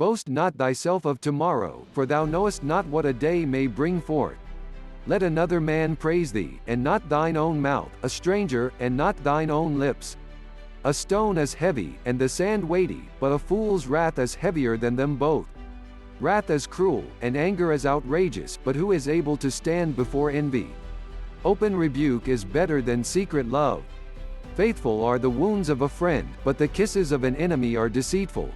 Boast not thyself of tomorrow, for thou knowest not what a day may bring forth. Let another man praise thee, and not thine own mouth, a stranger, and not thine own lips. A stone is heavy, and the sand weighty, but a fool's wrath is heavier than them both. Wrath is cruel, and anger is outrageous, but who is able to stand before envy? Open rebuke is better than secret love. Faithful are the wounds of a friend, but the kisses of an enemy are deceitful.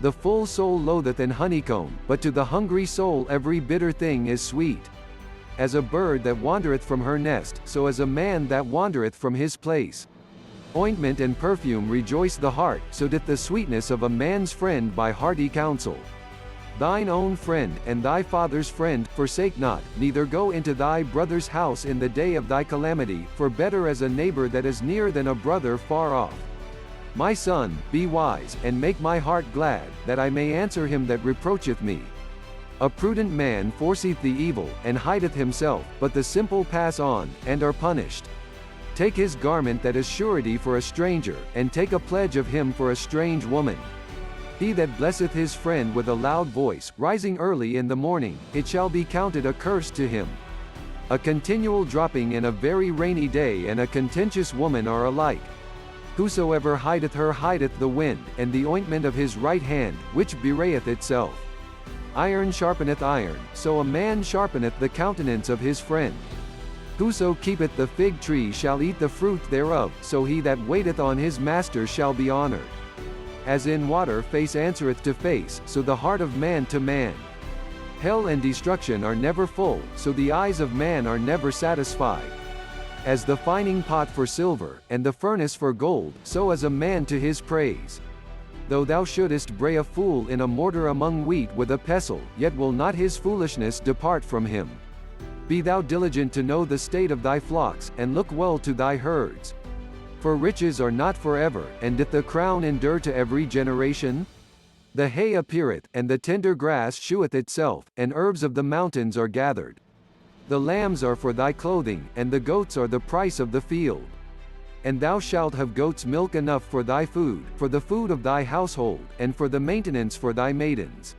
The full soul loatheth an honeycomb, but to the hungry soul every bitter thing is sweet. As a bird that wandereth from her nest, so is a man that wandereth from his place. Ointment and perfume rejoice the heart, so doth the sweetness of a man's friend by hearty counsel. Thine own friend, and thy father's friend, forsake not, neither go into thy brother's house in the day of thy calamity, for better is a neighbor that is near than a brother far off. My son, be wise, and make my heart glad, that I may answer him that reproacheth me. A prudent man foreseeth the evil, and hideth himself, but the simple pass on, and are punished. Take his garment that is surety for a stranger, and take a pledge of him for a strange woman. He that blesseth his friend with a loud voice, rising early in the morning, it shall be counted a curse to him. A continual dropping in a very rainy day and a contentious woman are alike. Whosoever hideth her hideth the wind, and the ointment of his right hand, which bewrayeth itself. Iron sharpeneth iron, so a man sharpeneth the countenance of his friend. Whoso keepeth the fig tree shall eat the fruit thereof, so he that waiteth on his master shall be honored. As in water face answereth to face, so the heart of man to man. Hell and destruction are never full, so the eyes of man are never satisfied. As the fining pot for silver, and the furnace for gold, so is a man to his praise. Though thou shouldest bray a fool in a mortar among wheat with a pestle, yet will not his foolishness depart from him. Be thou diligent to know the state of thy flocks, and look well to thy herds. For riches are not forever, and doth the crown endure to every generation? The hay appeareth, and the tender grass sheweth itself, and herbs of the mountains are gathered. The lambs are for thy clothing, and the goats are the price of the field. And thou shalt have goats' milk enough for thy food, for the food of thy household, and for the maintenance for thy maidens.